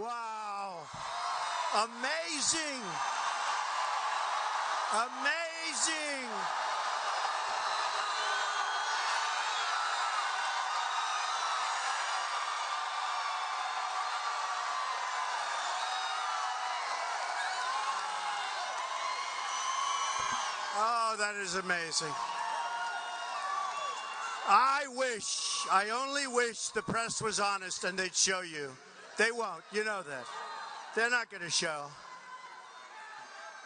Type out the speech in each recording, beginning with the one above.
Wow. Amazing. Amazing. Oh, that is amazing. I only wish the press was honest and they'd show you. They won't, you know that. They're not going to show.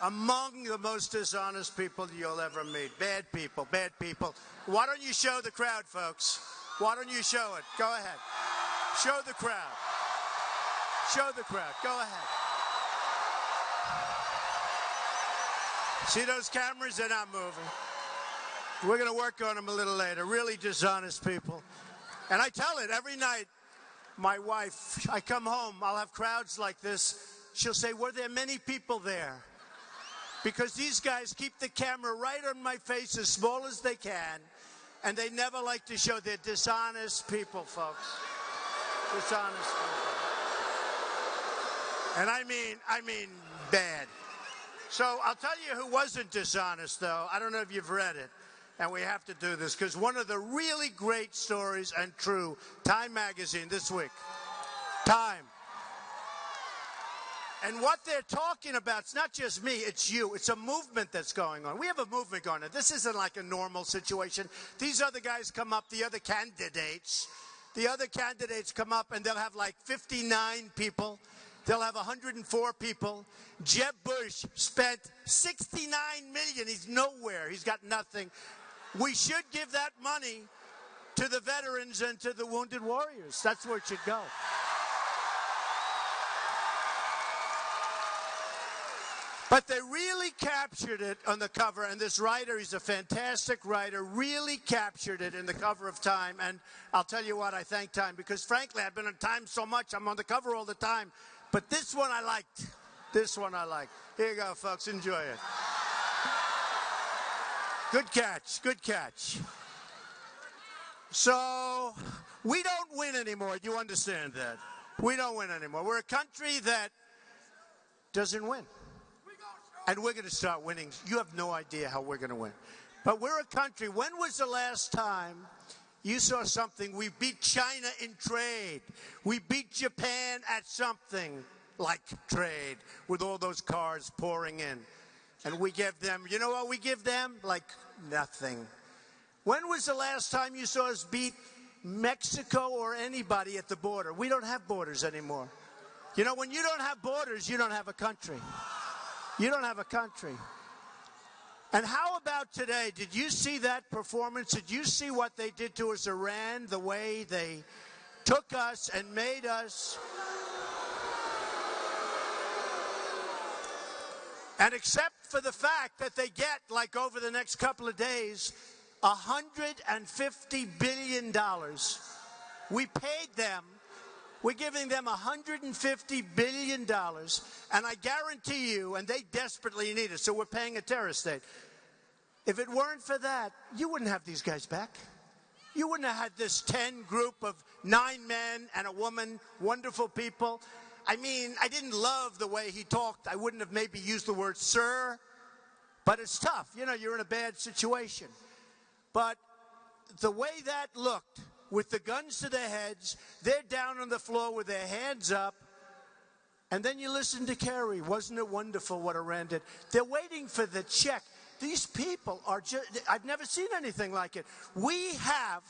Among the most dishonest people you'll ever meet. Bad people, bad people. Why don't you show the crowd, folks? Why don't you show it? Go ahead. Show the crowd. Show the crowd. Go ahead. See those cameras? They're not moving. We're going to work on them a little later. Really dishonest people. And I tell it every night. My wife, I come home, I'll have crowds like this. She'll say, were there many people there? Because these guys keep the camera right on my face as small as they can. And they never like to show they're dishonest people, folks. Dishonest people. And I mean bad. So I'll tell you who wasn't dishonest, though. I don't know if you've read it. And we have to do this because one of the really great stories and true, Time magazine this week. Time. And what they're talking about, it's not just me, it's you. It's a movement that's going on. We have a movement going on. This isn't like a normal situation. These other guys come up, the other candidates come up and they'll have like 59 people. They'll have 104 people. Jeb Bush spent $69 million. He's nowhere. He's got nothing. We should give that money to the veterans and to the wounded warriors. That's where it should go. But they really captured it on the cover, and this writer, he's a fantastic writer, really captured it in the cover of Time. And I'll tell you what, I thank Time, because frankly, I've been on Time so much, I'm on the cover all the time. But this one I liked. This one I liked. Here you go, folks. Enjoy it. Good catch. Good catch. So, we don't win anymore. You understand that? We don't win anymore. We're a country that doesn't win. And we're going to start winning. You have no idea how we're going to win. But we're a country. When was the last time you saw something? We beat China in trade. We beat Japan at something like trade with all those cars pouring in. And we give them, you know what we give them? Like nothing. When was the last time you saw us beat Mexico or anybody at the border? We don't have borders anymore. You know, when you don't have borders, you don't have a country. You don't have a country. And how about today? Did you see that performance? Did you see what they did to us, Iran, the way they took us and made us? And except for the fact that they get, like over the next couple of days, $150 billion. We paid them. We're giving them $150 billion. And I guarantee you, and they desperately need it, so we're paying a terrorist state. If it weren't for that, you wouldn't have these guys back. You wouldn't have had this 10 group of 9 men and a woman, wonderful people. I mean, I didn't love the way he talked. I wouldn't have maybe used the word sir, but it's tough. You know, you're in a bad situation. But the way that looked, with the guns to their heads, they're down on the floor with their hands up, and then you listen to Kerry. Wasn't it wonderful what Iran did? They're waiting for the check. These people are just, I've never seen anything like it. We have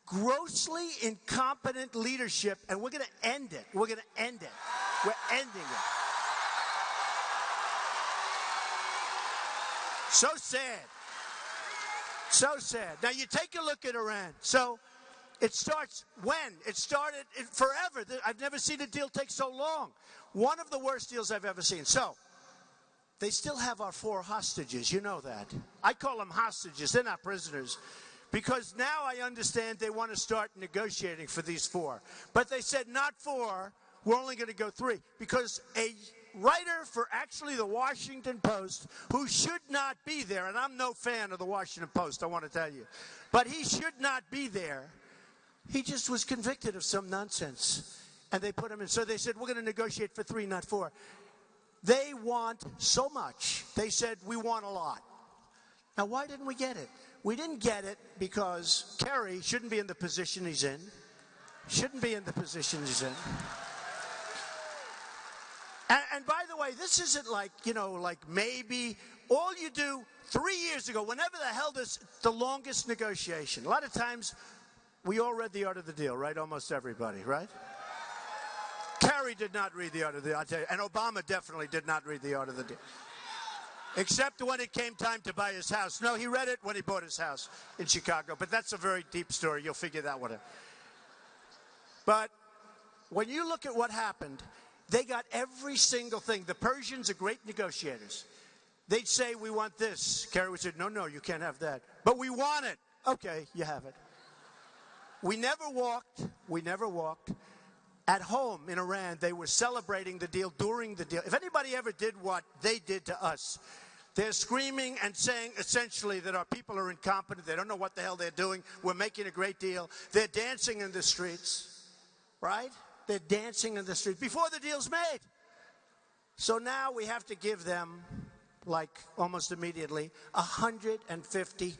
grossly incompetent leadership, and we're going to end it. We're going to end it. We're ending it. So sad. So sad. Now, you take a look at Iran. So it starts when? It started forever. I've never seen a deal take so long. One of the worst deals I've ever seen. So they still have our 4 hostages. You know that. I call them hostages. They're not prisoners. Because now I understand they want to start negotiating for these 4. But they said not 4. We're only going to go 3. Because a writer for actually the Washington Post, who should not be there, and I'm no fan of the Washington Post, I want to tell you, but he should not be there. He just was convicted of some nonsense. And they put them in. So they said, we're going to negotiate for 3, not 4. They want so much. They said, we want a lot. Now, why didn't we get it? We didn't get it because Kerry shouldn't be in the position he's in. Shouldn't be in the position he's in. And by the way, this isn't like, like maybe all you do 3 years ago, whenever the hell the longest negotiation. A lot of times, we all read the art of the deal, right? Almost everybody, right? Kerry did not read the art of the deal, I'll tell you. And Obama definitely did not read the art of the deal. Except when it came time to buy his house. No, he read it when he bought his house in Chicago. But that's a very deep story. You'll figure that one out. But when you look at what happened, they got every single thing. The Persians are great negotiators. They'd say, we want this. Kerry would say, no, you can't have that. But we want it. Okay, you have it. We never walked. At home in Iran, they were celebrating the deal during the deal. If anybody ever did what they did to us, they're screaming and saying essentially that our people are incompetent. They don't know what the hell they're doing. We're making a great deal. They're dancing in the streets, right? They're dancing in the streets before the deal's made. So now we have to give them, like almost immediately, $150